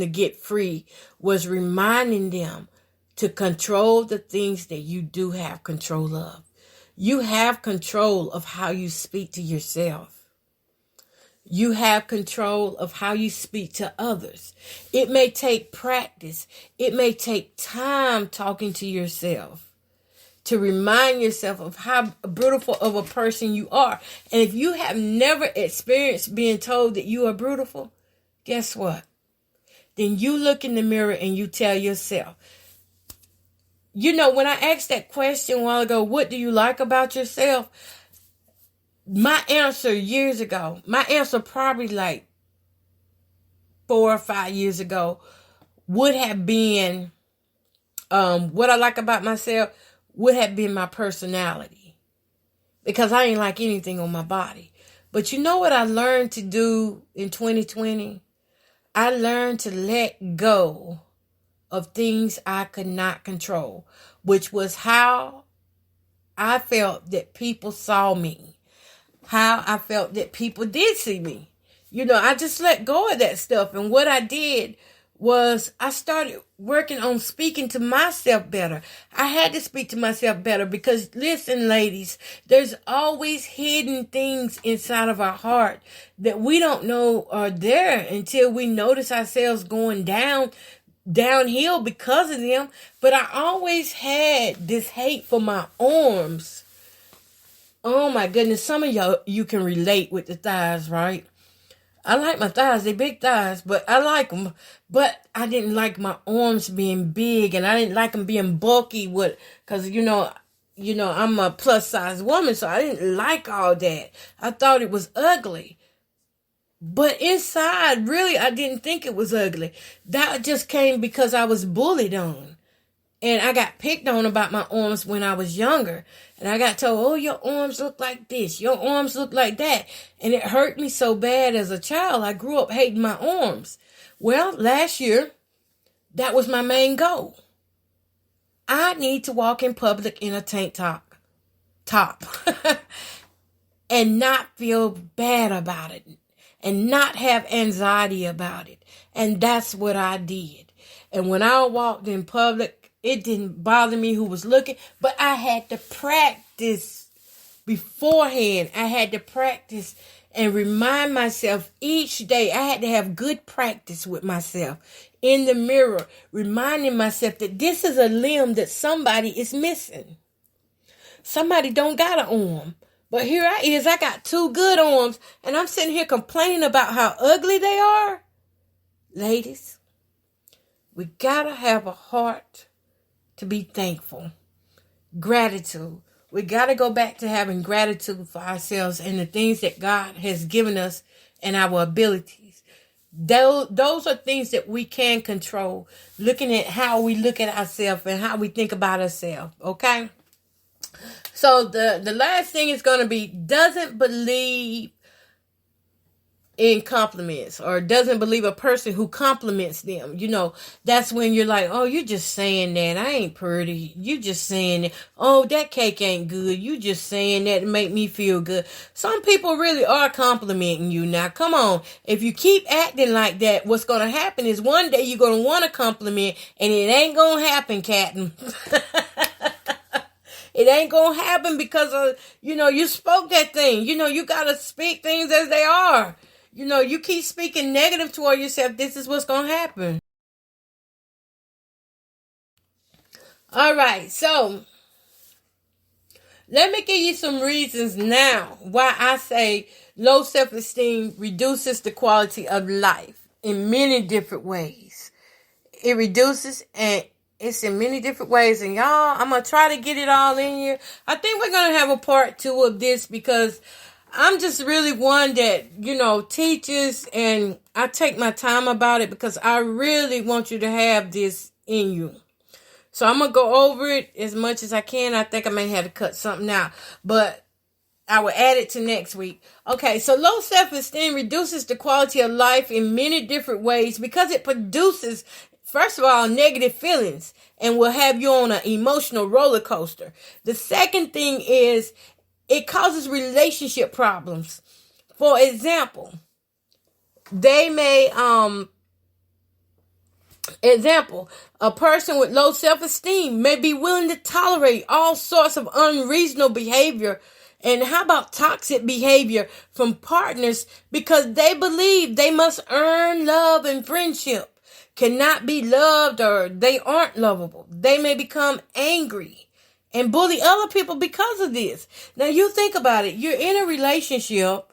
to get free was reminding them to control the things that you do have control of. You have control of how you speak to yourself. You have control of how you speak to others. It may take practice. It may take time talking to yourself to remind yourself of how beautiful of a person you are. And if you have never experienced being told that you are beautiful, guess what? Then you look in the mirror and you tell yourself. When I asked that question a while ago, what do you like about yourself? My answer years ago, my answer probably like 4 or 5 years ago would have been, what I like about myself would have been my personality. Because I ain't like anything on my body. But you know what I learned to do in 2020? I learned to let go of things I could not control, which was how I felt that people saw me, how I felt that people did see me. I just let go of that stuff. And what I did was I started working on speaking to myself better. I had to speak to myself better because, listen, ladies, there's always hidden things inside of our heart that we don't know are there until we notice ourselves going downhill because of them. But I always had this hate for my arms. Oh my goodness, some of you can relate with the thighs, right? I like my thighs, they big thighs, but I like them. But I didn't like my arms being big, and I didn't like them being bulky because I'm a plus size woman, so I didn't like all that. I thought it was ugly. But inside, really, I didn't think it was ugly. That just came because I was bullied on. And I got picked on about my arms when I was younger. And I got told, oh, your arms look like this. Your arms look like that. And it hurt me so bad as a child. I grew up hating my arms. Well, last year, that was my main goal. I need to walk in public in a tank top. And not feel bad about it. And not have anxiety about it. And that's what I did. And when I walked in public, it didn't bother me who was looking, but I had to practice beforehand. I had to practice and remind myself each day. I had to have good practice with myself in the mirror, reminding myself that this is a limb that somebody is missing. Somebody don't got an arm. But here I got 2 good arms, and I'm sitting here complaining about how ugly they are. Ladies, we gotta have a heart to be thankful. Gratitude. We got to go back to having gratitude for ourselves and the things that God has given us and our abilities. Those are things that we can control. Looking at how we look at ourselves and how we think about ourselves. Okay? So the last thing is going to be doesn't believe in compliments or doesn't believe a person who compliments them. That's when you're like, oh, you're just saying that. I ain't pretty. You just saying that. Oh, that cake ain't good. You just saying that to make me feel good. Some people really are complimenting you. Now, come on. If you keep acting like that, what's going to happen is one day you're going to want a compliment and it ain't going to happen, Captain. It ain't going to happen because, you spoke that thing. You got to speak things as they are. You keep speaking negative toward yourself, this is what's going to happen. All right, so let me give you some reasons now why I say low self-esteem reduces the quality of life in many different ways. It reduces, and it's in many different ways. And y'all, I'm going to try to get it all in here. I think we're going to have a part 2 of this because I'm just really one that, teaches, and I take my time about it because I really want you to have this in you. So I'm going to go over it as much as I can. I think I may have to cut something out, but I will add it to next week. Okay, so low self-esteem reduces the quality of life in many different ways because it produces, first of all, negative feelings and will have you on an emotional roller coaster. The second thing is it causes relationship problems. For example, they may Example, a person with low self-esteem may be willing to tolerate all sorts of unreasonable behavior. And how about toxic behavior from partners because they believe they must earn love and friendship, cannot be loved, or they aren't lovable. They may become angry and bully other people because of this. Now you think about it. You're in a relationship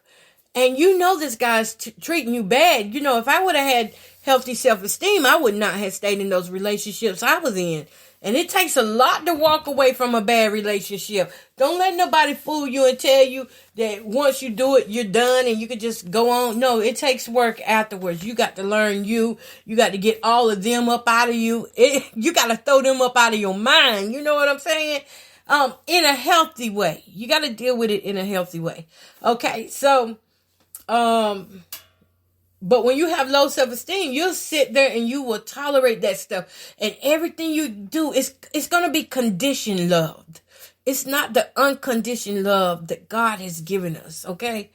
and you know this guy's treating you bad. You know, if I would have had healthy self-esteem, I would not have stayed in those relationships I was in. And it takes a lot to walk away from a bad relationship. Don't let nobody fool you and tell you that once you do it, you're done and you can just go on. No, it takes work afterwards. You got to learn you. You got to get all of them up out of you. You got to throw them up out of your mind. You know what I'm saying? In a healthy way. You got to deal with it in a healthy way. Okay, so... But when you have low self-esteem, you'll sit there and you will tolerate that stuff. And everything you do it's going to be conditioned loved. It's not the unconditioned love that God has given us. Okay.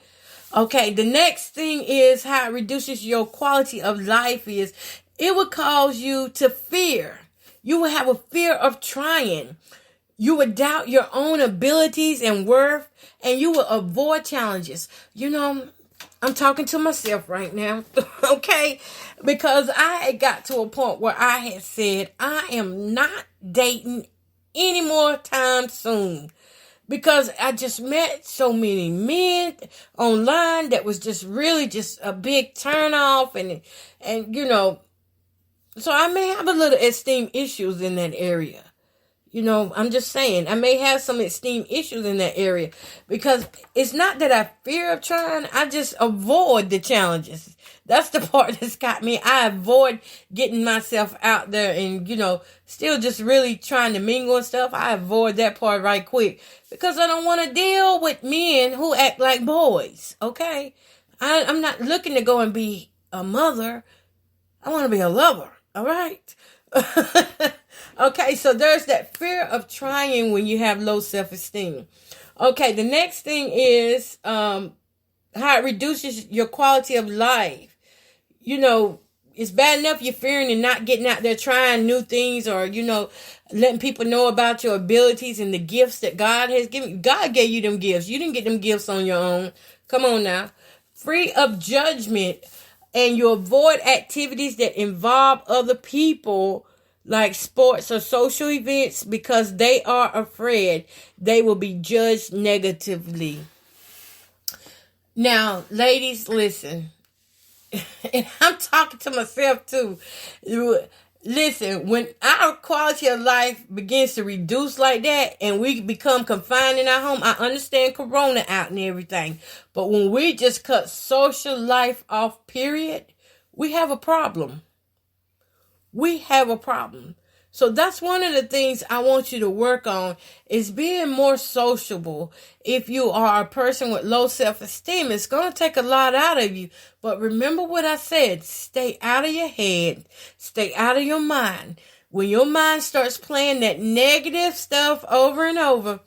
Okay. The next thing is how it reduces your quality of life is it will cause you to fear. You will have a fear of trying. You will doubt your own abilities and worth, and you will avoid challenges. You know, I'm talking to myself right now, okay? Because I had got to a point where I had said, I am not dating any more time soon. Because I just met so many men online that was just really just a big turnoff. And you know, so I may have a little esteem issues in that area. You know, I'm just saying, I may have some esteem issues in that area because it's not that I fear of trying. I just avoid the challenges. That's the part that's got me. I avoid getting myself out there and, you know, still just really trying to mingle and stuff. I avoid that part right quick because I don't want to deal with men who act like boys. Okay. I'm not looking to go and be a mother. I want to be a lover. All right. Okay, so there's that fear of trying when you have low self-esteem. Okay, the next thing is how it reduces your quality of life. You know, it's bad enough you're fearing and not getting out there trying new things or, you know, letting people know about your abilities and the gifts that God has given you. God gave you them gifts. You didn't get them gifts on your own. Come on now. Free of judgment, and you avoid activities that involve other people like sports or social events because they are afraid they will be judged negatively. Now, ladies, listen. And I'm talking to myself too. Listen, when our quality of life begins to reduce like that and we become confined in our home, I understand Corona out and everything. But when we just cut social life off, period, we have a problem. We have a problem. So that's one of the things I want you to work on is being more sociable. If you are a person with low self-esteem, it's going to take a lot out of you. But remember what I said. Stay out of your head. Stay out of your mind. When your mind starts playing that negative stuff over and over,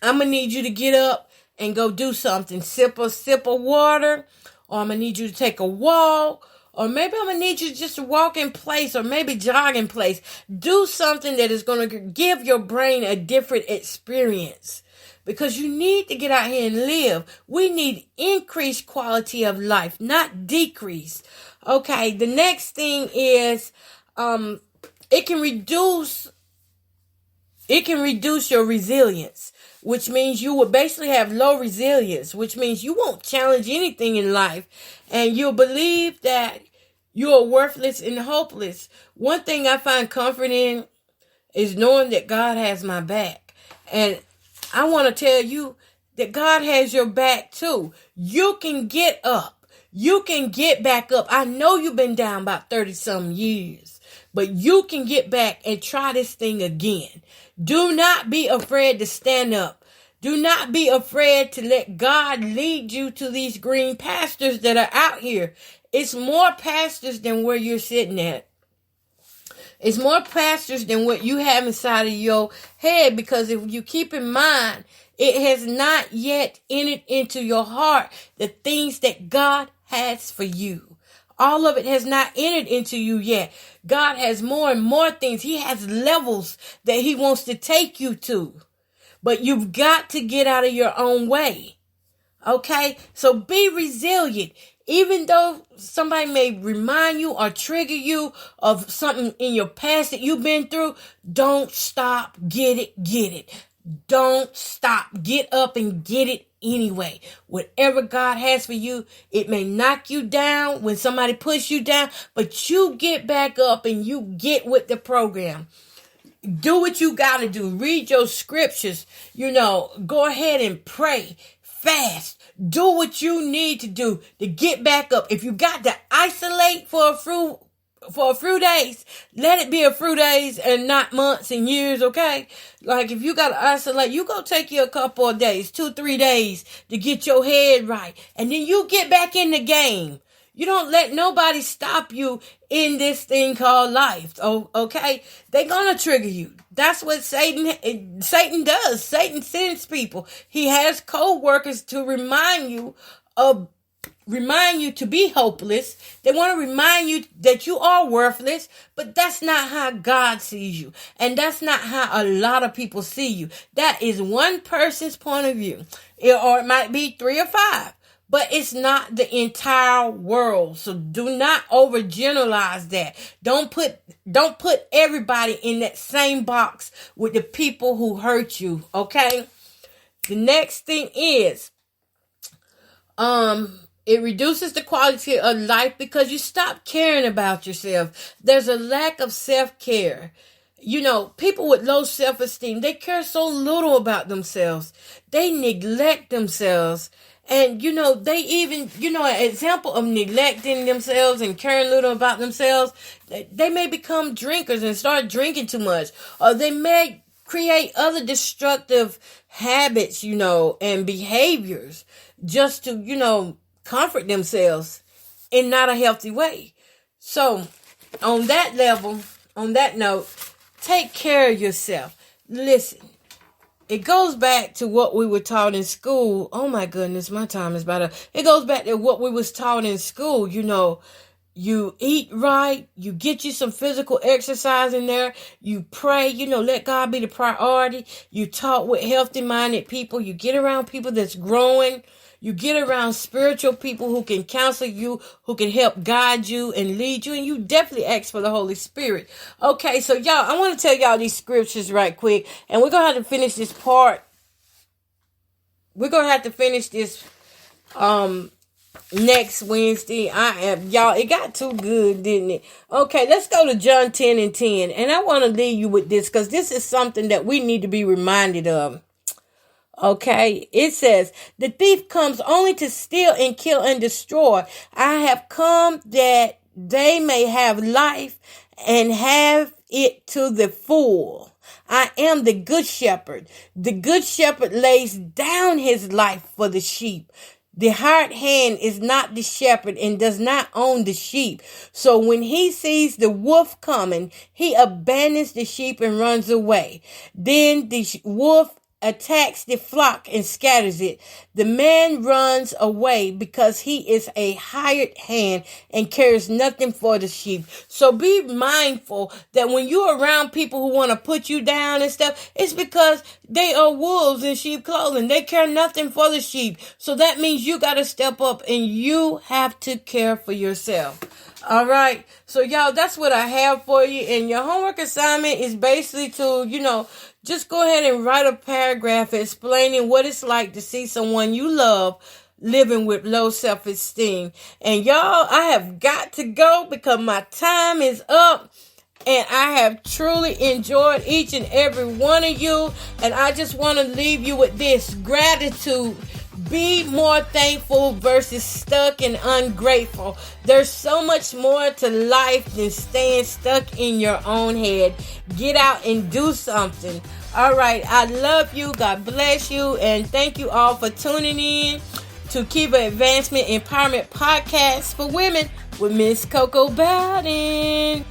I'm going to need you to get up and go do something. Sip a sip of water, or I'm going to need you to take a walk. Or maybe I'm going to need you just to walk in place or maybe jog in place. Do something that is going to give your brain a different experience. Because you need to get out here and live. We need increased quality of life, not decrease. Okay, the next thing is it can reduce your resilience, which means you will basically have low resilience, which means you won't challenge anything in life. And you'll believe that you are worthless and hopeless. One thing I find comfort in is knowing that God has my back. And I want to tell you that God has your back too. You can get up. You can get back up. I know you've been down about 30-some years, but you can get back and try this thing again. Do not be afraid to stand up. Do not be afraid to let God lead you to these green pastures that are out here. It's more pastures than where you're sitting at. It's more pastures than what you have inside of your head, because if you keep in mind, it has not yet entered into your heart the things that God has for you. All of it has not entered into you yet. God has more and more things. He has levels that he wants to take you to. But you've got to get out of your own way. Okay? So be resilient. Even though somebody may remind you or trigger you of something in your past that you've been through, don't stop. Get it. Don't stop. Get up and get it anyway. Whatever God has for you, it may knock you down when somebody puts you down, but you get back up and you get with the program. Do what you got to do. Read your scriptures. Go ahead and pray. Fast. Do what you need to do to get back up. If you got to isolate for a few days, let it be a few days and not months and years, okay? Like if you got to isolate, you go take you a couple of days, 2-3 days to get your head right. And then you get back in the game. You don't let nobody stop you in this thing called life, okay? They're going to trigger you. That's what Satan does. Satan sends people. He has co-workers to remind you to be hopeless. They want to remind you that you are worthless, but that's not how God sees you. And that's not how a lot of people see you. That is one person's point of view. Or it might be 3 or 5. But it's not the entire world. So do not overgeneralize that. Don't put everybody in that same box with the people who hurt you, okay? The next thing is it reduces the quality of life because you stop caring about yourself. There's a lack of self-care. People with low self-esteem, they care so little about themselves. They neglect themselves. And, they even, an example of neglecting themselves and caring little about themselves, they may become drinkers and start drinking too much. Or they may create other destructive habits, and behaviors just to, comfort themselves in not a healthy way. So, on that level, on that note, take care of yourself. Listen. It goes back to what we were taught in school. Oh my goodness, my time is about up. It goes back to what we was taught in school. You eat right. You get you some physical exercise in there. You pray, let God be the priority. You talk with healthy-minded people. You get around people that's growing. You get around spiritual people who can counsel you, who can help guide you and lead you. And you definitely ask for the Holy Spirit. Okay, so y'all, I want to tell y'all these scriptures right quick. And we're going to have to finish this part. We're going to have to finish this next Wednesday. Y'all, it got too good, didn't it? Okay, let's go to John 10:10. And I want to leave you with this because this is something that we need to be reminded of. Okay, it says, the thief comes only to steal and kill and destroy. I have come that they may have life and have it to the full. I am the good shepherd. The good shepherd lays down his life for the sheep. The hired hand is not the shepherd and does not own the sheep. So when he sees the wolf coming, he abandons the sheep and runs away. Then the wolf attacks the flock and scatters it. The man runs away because he is a hired hand and cares nothing for the sheep. So be mindful that when you're around people who want to put you down and stuff, it's because they are wolves in sheep clothing. They care nothing for the sheep. So that means you got to step up and you have to care for yourself. All right. So y'all, that's what I have for you. And your homework assignment is basically to, just go ahead and write a paragraph explaining what it's like to see someone you love living with low self-esteem. And y'all, I have got to go because my time is up. And I have truly enjoyed each and every one of you. And I just want to leave you with this gratitude. Be more thankful versus stuck and ungrateful. There's so much more to life than staying stuck in your own head. Get out and do something. All right. I love you. God bless you. And thank you all for tuning in to Kiva Advancement Empowerment Podcast for Women with Miss Coco Bowden.